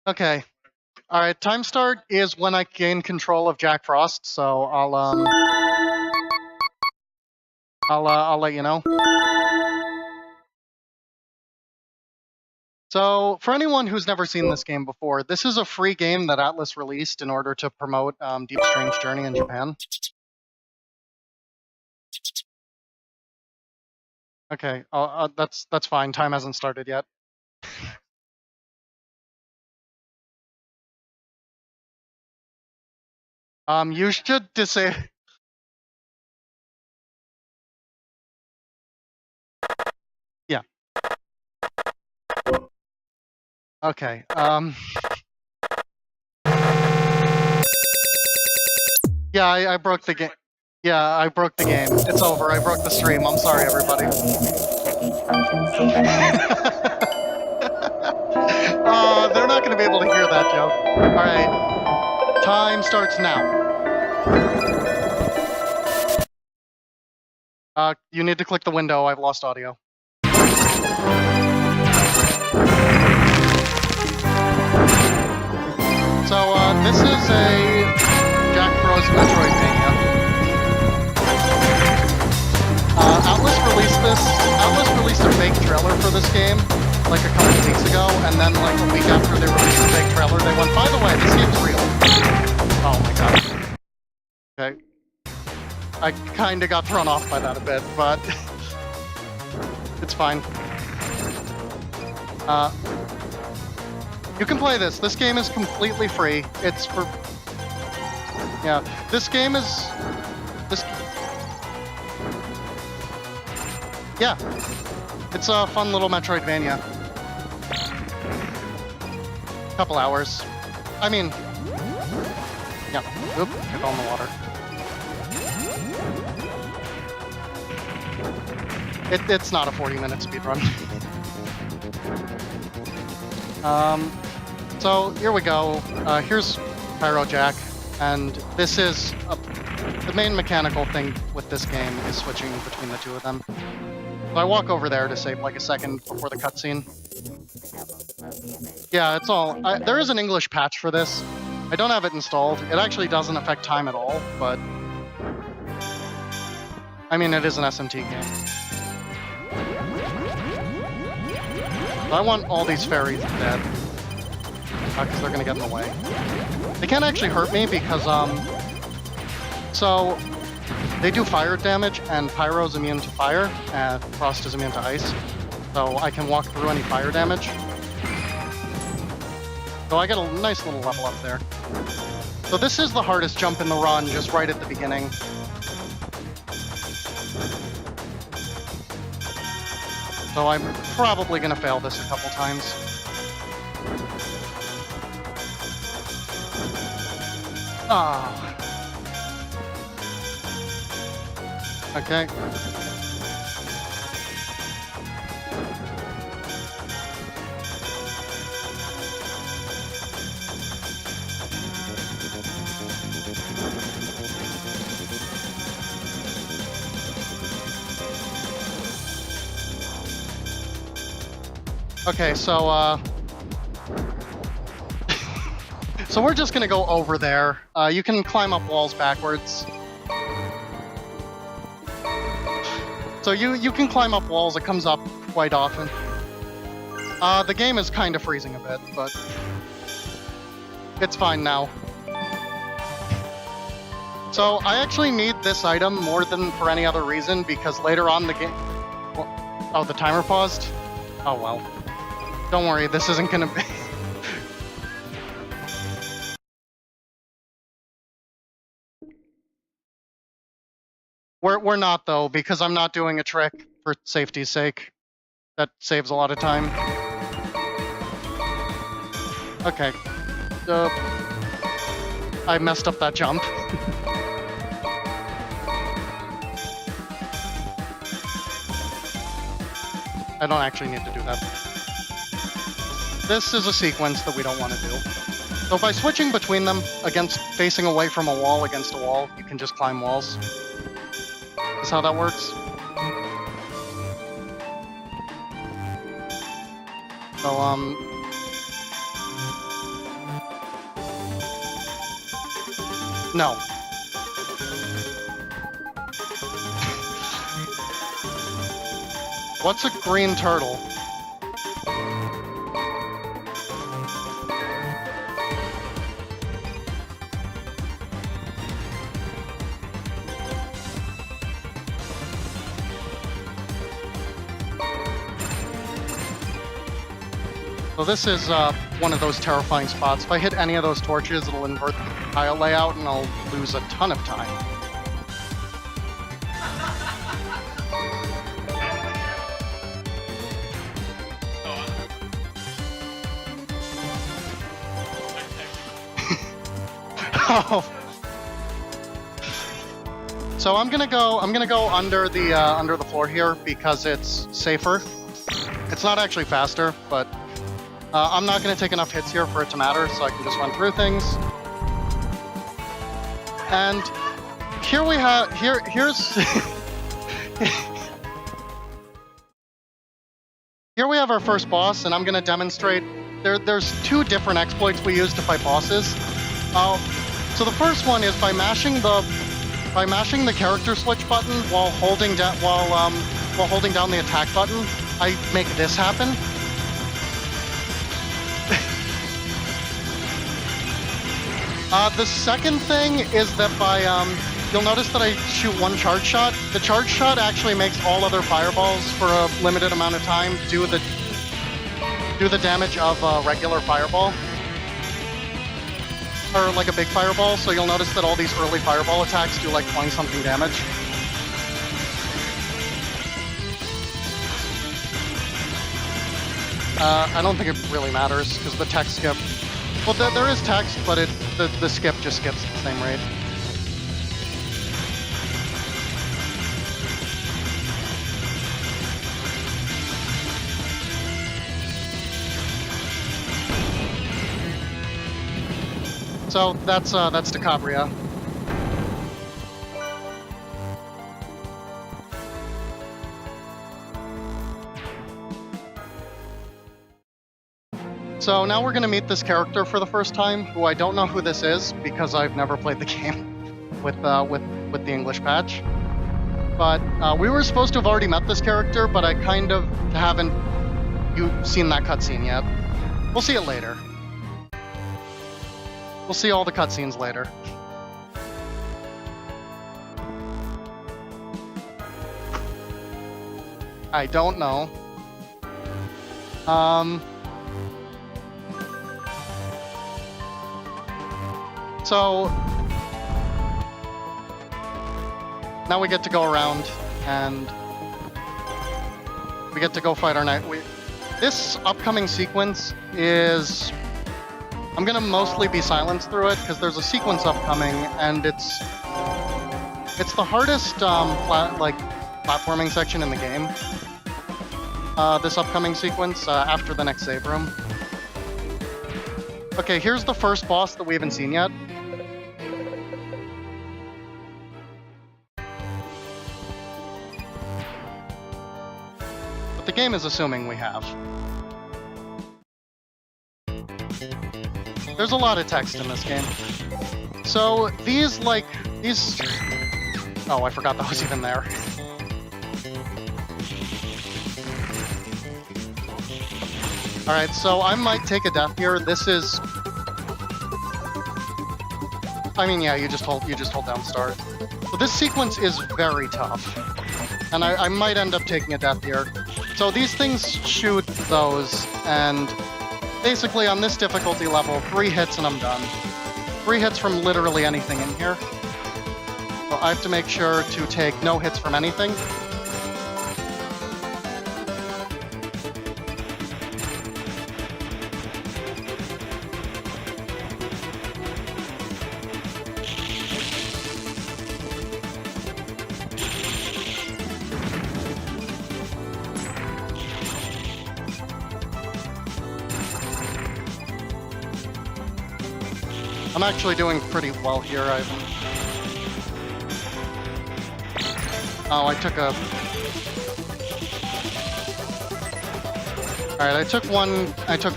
Okay. All right. Time start is when I gain control of Jack Frost. So I'll let you know. So for anyone who's never seen this game before, this is a free game that Atlas released in order to promote Deep Strange Journey in Japan. Okay. That's fine. Time hasn't started yet. You should disable. Yeah. Okay. Yeah, I broke the game. Yeah, I broke the game. It's over. I broke the stream. I'm sorry, everybody. They're not going to be able to hear that joke. All right. Time starts now. You need to click the window. I've lost audio. So, this is a Jack Bros. Metroidvania. Atlas released a fake trailer for this game, like a couple of weeks ago, and then like a week after they released the fake trailer, they went, by the way, this game's real. Oh my god. Okay. I kinda got thrown off by that a bit, but it's fine. You can play this. This game is completely free. It's for... Yeah, this game is... Yeah. It's a fun little Metroidvania. Couple hours. I mean... Yeah. Oop, I fell in the water. It's not a 40-minute speedrun. So here we go. Here's Pyro Jack, and this is the main mechanical thing with this game is switching between the two of them. So I walk over there to save like a second before the cutscene. Yeah, it's all. There is an English patch for this. I don't have it installed. It actually doesn't affect time at all, but I mean it is an SMT game. I want all these fairies dead. Because they're gonna get in the way. They can't actually hurt me because, so, they do fire damage, and Pyro's immune to fire, and Frost is immune to ice. So I can walk through any fire damage. So I get a nice little level up there. So this is the hardest jump in the run, just right at the beginning. So I'm probably going to fail this a couple times. Ah. Okay. Okay, so, so we're just gonna go over there. You can climb up walls backwards. So you can climb up walls, it comes up quite often. The game is kind of freezing a bit, but it's fine now. So I actually need this item more than for any other reason, because later on the game... Oh, the timer paused? Oh well. Don't worry, this isn't gonna be... We're not, though, because I'm not doing a trick for safety's sake. That saves a lot of time. Okay. I messed up that jump. I don't actually need to do that. This is a sequence that we don't want to do. So by switching between them, facing away from a wall against a wall, you can just climb walls. Is how that works. So, No. What's a green turtle? So this is one of those terrifying spots. If I hit any of those torches, it'll invert the tile layout and I'll lose a ton of time. Oh. So I'm gonna go under the floor here because it's safer. It's not actually faster, but I'm not gonna take enough hits here for it to matter, so I can just run through things. And here we have here's here we have our first boss, and I'm gonna demonstrate. There's two different exploits we use to fight bosses. So the first one is by mashing the character switch button while holding down the attack button. I make this happen. The second thing is that by you'll notice that I shoot one charge shot. The charge shot actually makes all other fireballs for a limited amount of time do the damage of a regular fireball. Or like a big fireball, so you'll notice that all these early fireball attacks do like 20-something damage. I don't think it really matters, because the text skip... Well, there is text, but the skip just skips at the same rate. So that's Decabria. So now we're going to meet this character for the first time, who I don't know who this is because I've never played the game with the English patch. But we were supposed to have already met this character, but I kind of haven't seen that cutscene yet. We'll see it later. We'll see all the cutscenes later. I don't know. So now we get to go around and we get to go fight our knight. This upcoming sequence is... I'm gonna mostly be silenced through it because there's a sequence upcoming, and it's the hardest platforming section in the game. This upcoming sequence after the next save room. Okay, here's the first boss that we haven't seen yet. But the game is assuming we have. There's a lot of text in this game. So these... Oh, I forgot that was even there. Alright, so I might take a death here. This is... I mean, yeah, you just hold down start. So this sequence is very tough. And I might end up taking a death here. So these things shoot those, and... basically, on this difficulty level, 3 hits and I'm done. 3 hits from literally anything in here. So I have to make sure to take no hits from anything. I'm actually doing pretty well here. Oh, I took a... Alright, I took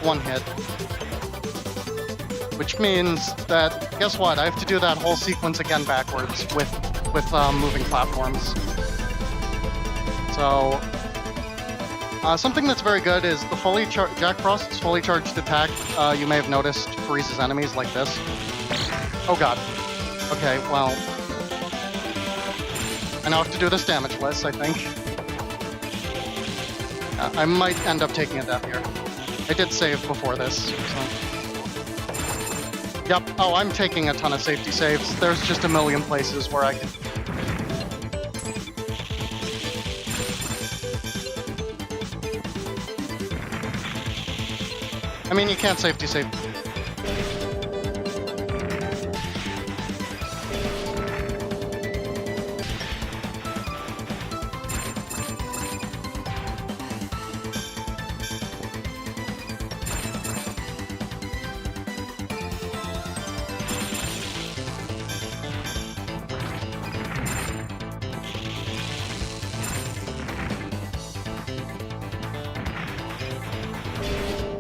one hit. Which means that, guess what? I have to do that whole sequence again backwards with moving platforms. So, something that's very good is the Jack Frost's fully charged attack, you may have noticed, freezes enemies like this. Oh god. Okay, well... I now have to do this damageless, I think. I might end up taking a death here. I did save before this, so... Yep, oh, I'm taking a ton of safety saves. There's just a million places where I can... I mean, you can't safety save.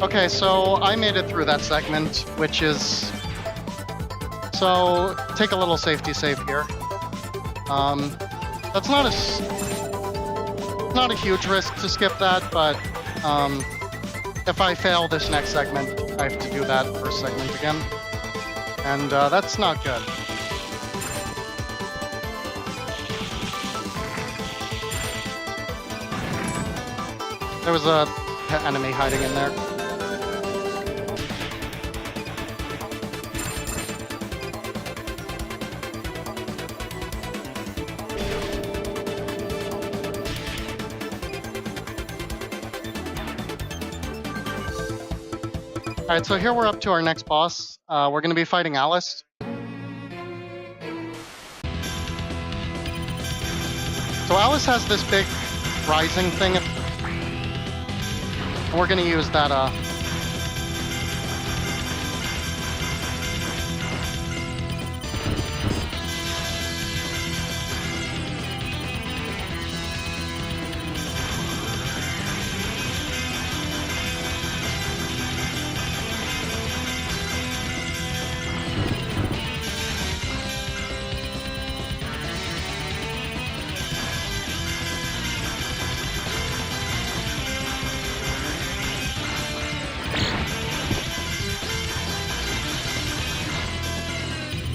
Okay, so I made it through that segment, which is... So, take a little safety save here. That's not a huge risk to skip that, but if I fail this next segment, I have to do that first segment again. And that's not good. There was a enemy hiding in there. Alright, so here we're up to our next boss. We're going to be fighting Alice. So Alice has this big rising thing. And we're going to use that,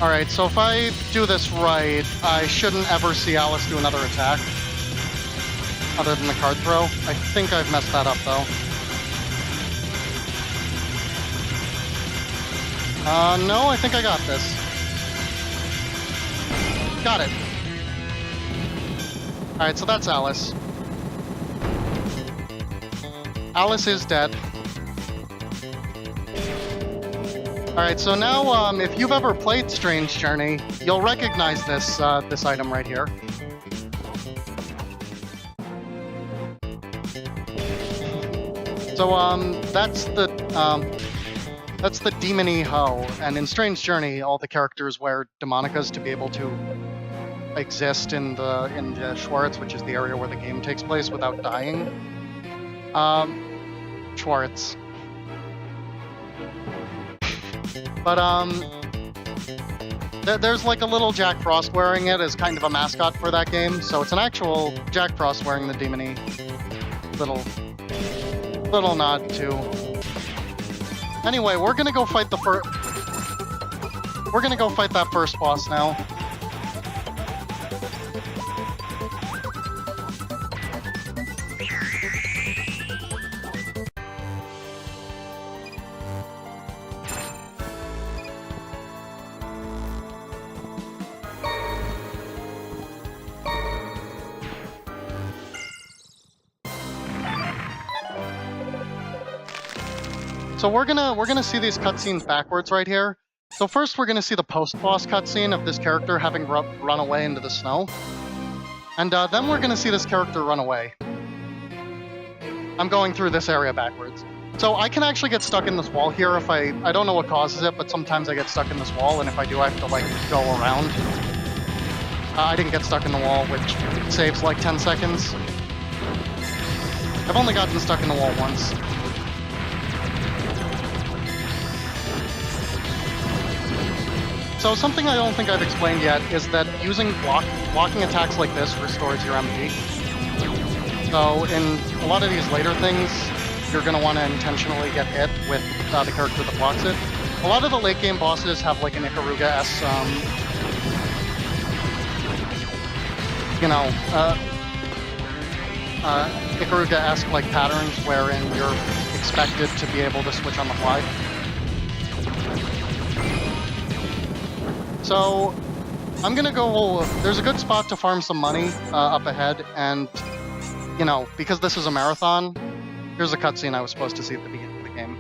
Alright, so if I do this right, I shouldn't ever see Alice do another attack. Other than the card throw. I think I've messed that up, though. No, I think I got this. Got it. Alright, so that's Alice. Alice is dead. Alright, so now, if you've ever played Strange Journey, you'll recognize this, this item right here. So, that's the Demony Hoe, and in Strange Journey, all the characters wear demonicas to be able to exist in the Schwartz, which is the area where the game takes place, without dying. Schwartz. But, there's like a little Jack Frost wearing it as kind of a mascot for that game, so it's an actual Jack Frost wearing the Demony. Little nod to... Anyway, we're gonna go fight We're gonna go fight that first boss now. So we're gonna see these cutscenes backwards right here. So first we're gonna see the post-boss cutscene of this character having run away into the snow. And then we're gonna see this character run away. I'm going through this area backwards. So I can actually get stuck in this wall here if I don't know what causes it, but sometimes I get stuck in this wall, and if I do, I have to like go around. I didn't get stuck in the wall, which saves like 10 seconds. I've only gotten stuck in the wall once. So something I don't think I've explained yet is that using blocking attacks like this restores your MP. So in a lot of these later things, you're going to want to intentionally get hit with the character that blocks it. A lot of the late game bosses have like an Ikaruga-esque, Ikaruga-esque like patterns wherein you're expected to be able to switch on the fly. So I'm gonna go. There's a good spot to farm some money up ahead, and because this is a marathon, here's a cutscene I was supposed to see at the beginning of the game.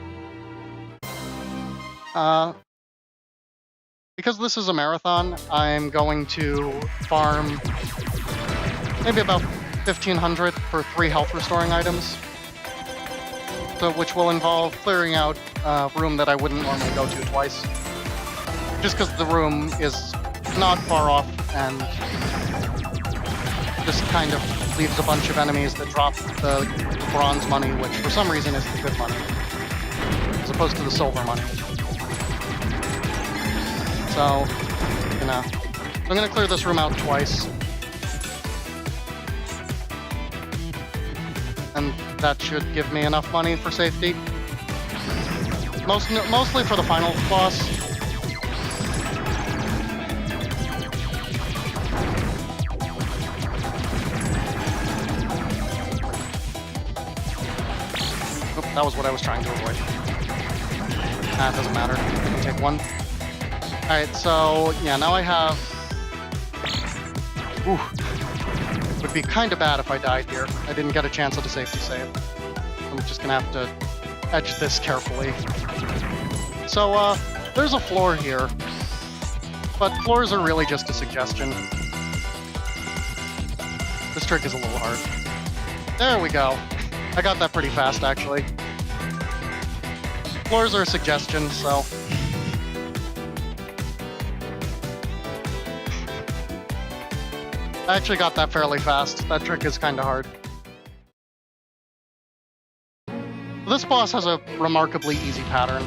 Because this is a marathon, I'm going to farm maybe about 1,500 for 3 health restoring items. So, which will involve clearing out a room that I wouldn't normally go to twice. Just because the room is not far off and just kind of leaves a bunch of enemies that drop the bronze money, which for some reason is the good money, as opposed to the silver money. So, I'm going to clear this room out twice. And that should give me enough money for safety. Mostly for the final boss. Oop, that was what I was trying to avoid. It doesn't matter. I can take one. Alright, so, yeah, now I have... Ooh. It would be kind of bad if I died here. I didn't get a chance at a safety save. I'm just gonna have to edge this carefully. So, there's a floor here. But floors are really just a suggestion. This trick is a little hard. There we go. I got that pretty fast, actually. Floors are a suggestion, so... I actually got that fairly fast. That trick is kind of hard. This boss has a remarkably easy pattern.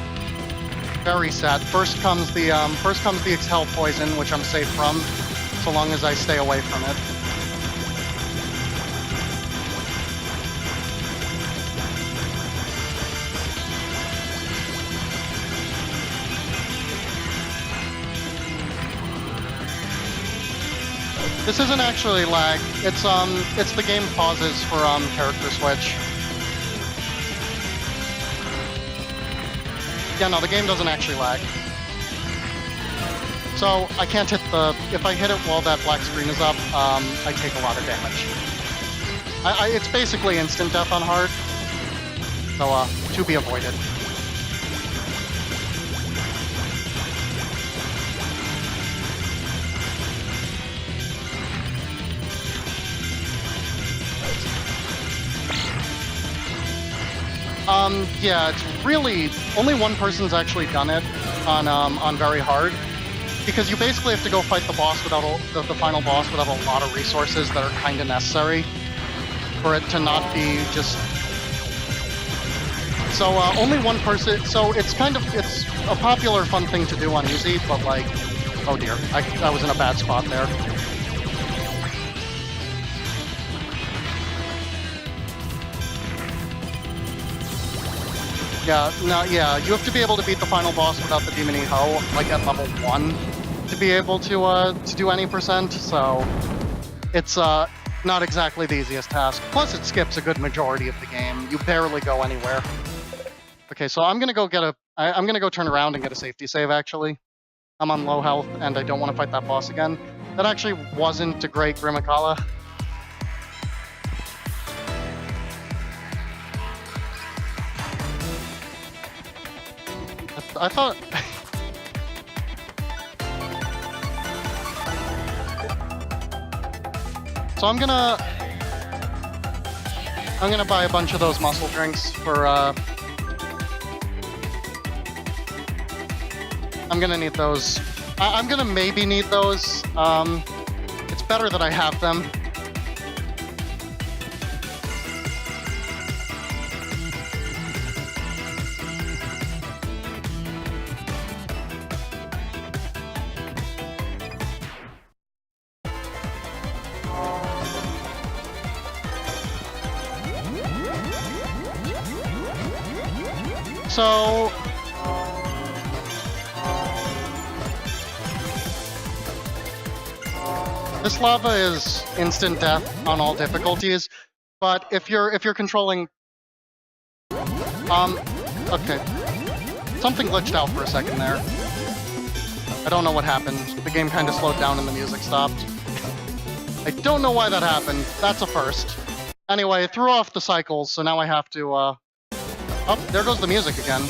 Very set. First comes the Exhale Poison, which I'm safe from, so long as I stay away from it. This isn't actually lag. It's the game pauses for character switch. Yeah, no, the game doesn't actually lag. So I can't hit if I hit it while that black screen is up, I take a lot of damage. It's basically instant death on hard. So to be avoided. Yeah, it's really... Only one person's actually done it on very hard. Because you basically have to go fight the boss without the final boss without a lot of resources that are kind of necessary for it to not be just... So, only one person... So, it's a popular, fun thing to do on easy, but like... Oh dear, I was in a bad spot there. Yeah, no, yeah, you have to be able to beat the final boss without the Demon Ho, like at level 1, to be able to do any percent, so it's not exactly the easiest task. Plus, it skips a good majority of the game. You barely go anywhere. Okay, so I'm gonna go I'm gonna go turn around and get a safety save, actually. I'm on low health, and I don't want to fight that boss again. That actually wasn't a great Grimacala. I thought... So I'm gonna buy a bunch of those muscle drinks for, I'm gonna need those. I'm gonna maybe need those. It's better that I have them. So... this lava is instant death on all difficulties, but if you're controlling... okay. Something glitched out for a second there. I don't know what happened. The game kind of slowed down and the music stopped. I don't know why that happened. That's a first. Anyway, it threw off the cycles, so now I have to, Oh, there goes the music again.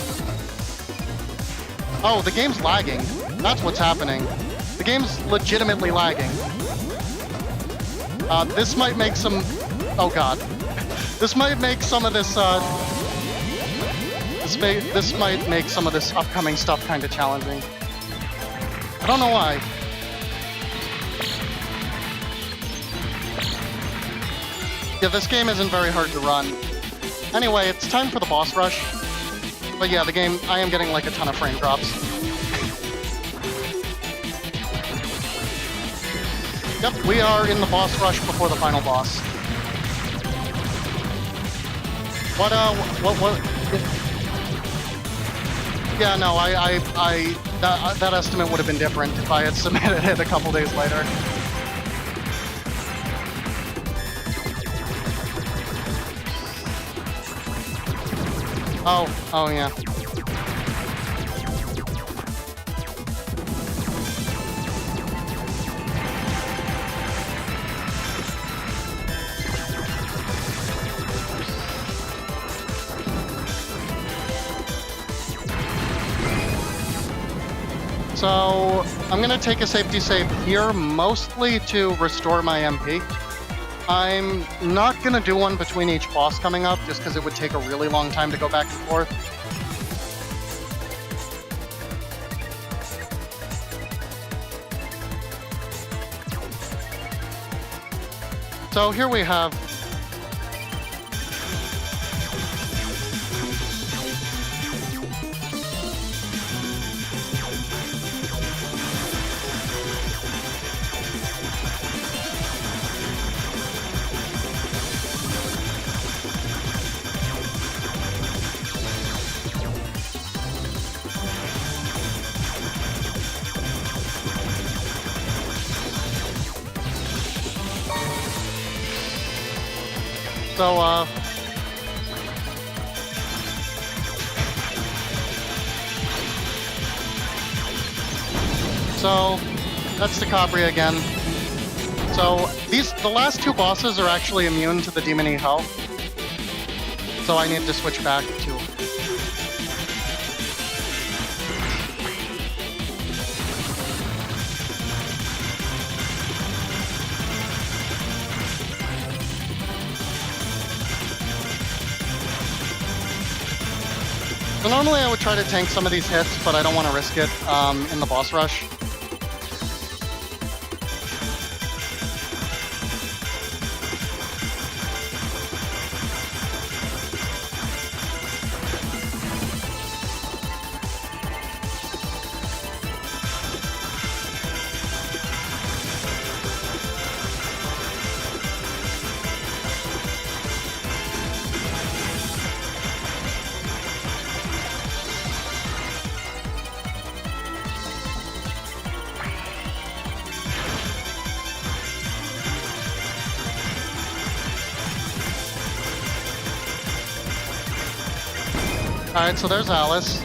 Oh, the game's lagging. That's what's happening. The game's legitimately lagging. This might make some... oh god. This might make some of this, This might make some of this upcoming stuff kind of challenging. I don't know why. Yeah, this game isn't very hard to run. Anyway, it's time for the boss rush. But yeah, the game, I am getting like a ton of frame drops. Yep, we are in the boss rush before the final boss. What? Yeah, no, that estimate would have been different if I had submitted it a couple days later. Oh yeah. So, I'm gonna take a safety save here, mostly to restore my MP. I'm not gonna do one between each boss coming up, just because it would take a really long time to go back and forth. So here we have... So, that's the Cabria again. So, the last two bosses are actually immune to the Demon-y health. So I need to switch back to... So normally I would try to tank some of these hits, but I don't want to risk it in the boss rush. Alright, so there's Alice.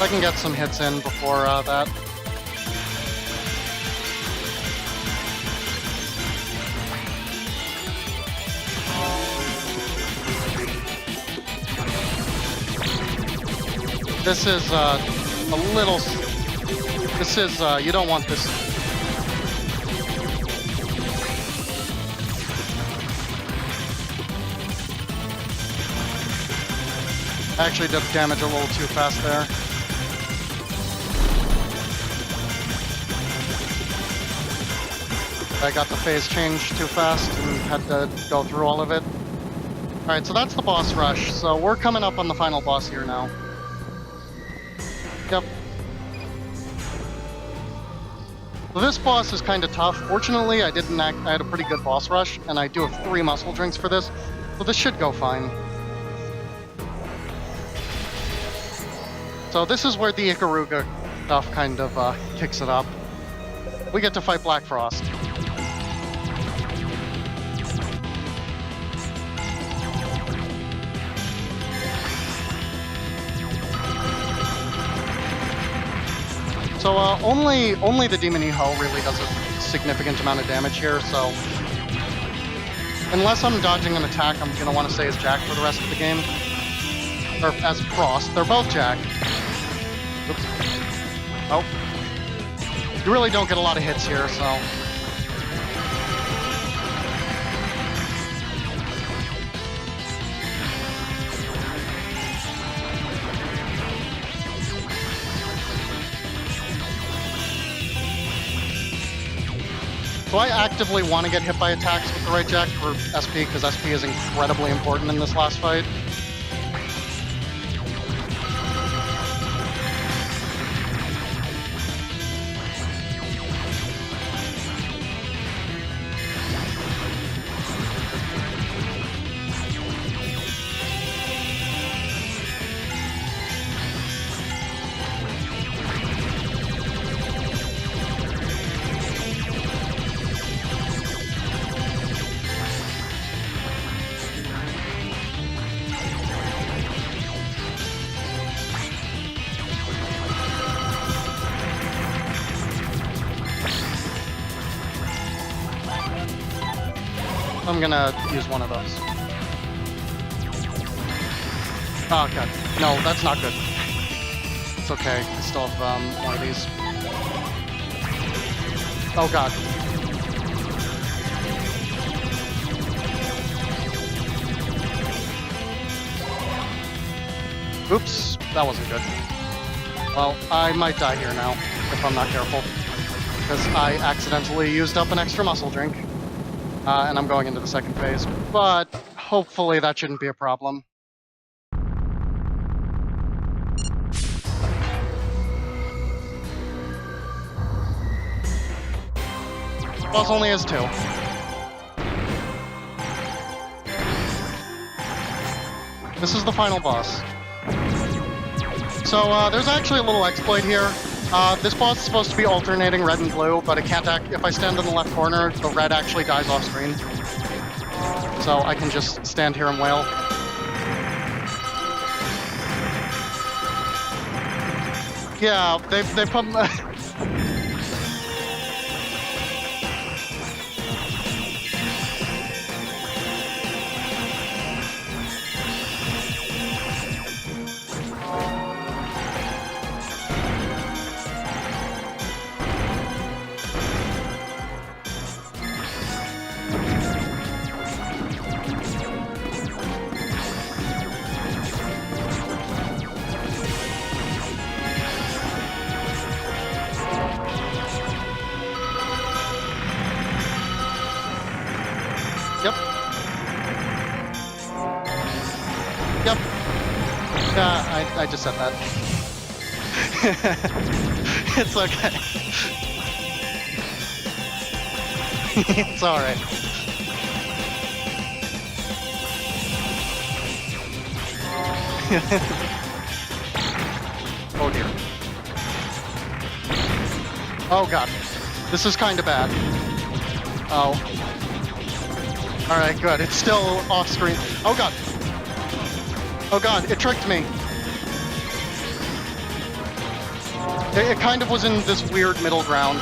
I can get some hits in before that. This is a little... This is, you don't want this... I actually did damage a little too fast there. I got the phase change too fast and had to go through all of it. Alright, so that's the boss rush. So we're coming up on the final boss here now. Yep. So this boss is kind of tough. Fortunately, I had a pretty good boss rush, and I do have 3 muscle drinks for this, so this should go fine. So this is where the Ikaruga stuff kind of kicks it up. We get to fight Black Frost. So only the Demon Iho really does a significant amount of damage here, so unless I'm dodging an attack, I'm gonna want to stay as Jack for the rest of the game. Or as Frost. They're both Jack. Oops. Oh. You really don't get a lot of hits here, so... So I actively want to get hit by attacks with the right Jack for SP, because SP is incredibly important in this last fight. I'm gonna use one of those. Oh god. No, that's not good. It's okay. I still have one of these. Oh god. Oops, that wasn't good. Well, I might die here now, if I'm not careful. Because I accidentally used up an extra muscle drink. And I'm going into the second phase, but hopefully that shouldn't be a problem. Boss only has 2. This is the final boss. So there's actually a little exploit here. This boss is supposed to be alternating red and blue, but it can't if I stand in the left corner, the red actually dies off screen. So I can just stand here and wail. Yeah, they put... Yep. Yep. Yeah, I just said that. It's okay. It's alright. Oh dear. Oh god. This is kinda bad. Oh. Alright, good. It's still off screen. Oh god. Oh god, it tricked me. It kind of was in this weird middle ground.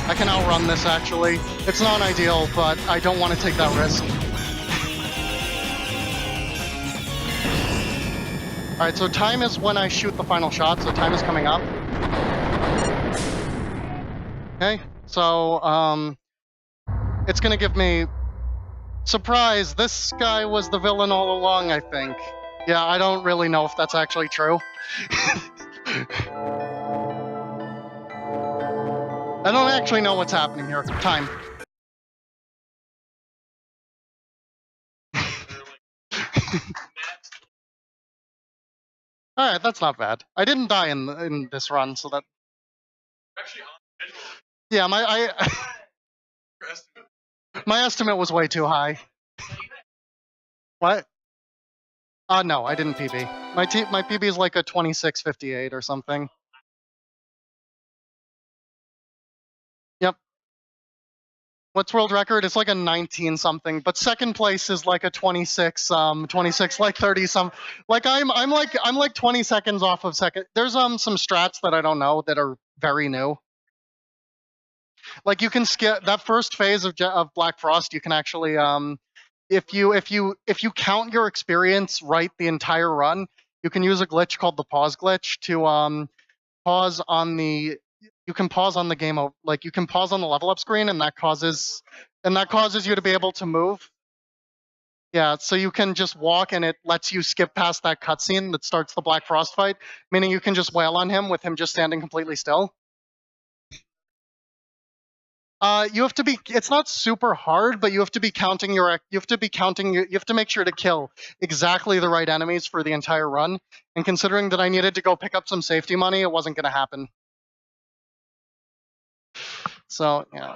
I can outrun this, actually. It's not ideal, but I don't want to take that risk. Alright, so time is when I shoot the final shot, so time is coming up. Okay, so, it's gonna give me... Surprise, this guy was the villain all along, I think. Yeah, I don't really know if that's actually true. I don't actually know what's happening here. Time. Alright, that's not bad. I didn't die in this run, so that... Yeah, my estimate was way too high. What? No, I didn't PB. My PB is like a 26:58 or something. Yep. What's world record? It's like a 19 something, but second place is like a 26 like 30 some. Like I'm like 20 seconds off of second. There's some strats that I don't know that are very new. Like you can skip that first phase of Black Frost. You can actually if you count your experience right the entire run, you can use a glitch called the pause glitch to pause on the... You can pause on the game, like you can pause on the level up screen, and that causes you to be able to move. Yeah, so you can just walk, and it lets you skip past that cutscene that starts the Black Frost fight, meaning you can just wail on him with him just standing completely still. You have to be... It's not super hard, but you have to be counting you have to make sure to kill exactly the right enemies for the entire run. And considering that I needed to go pick up some safety money, it wasn't going to happen. So, yeah.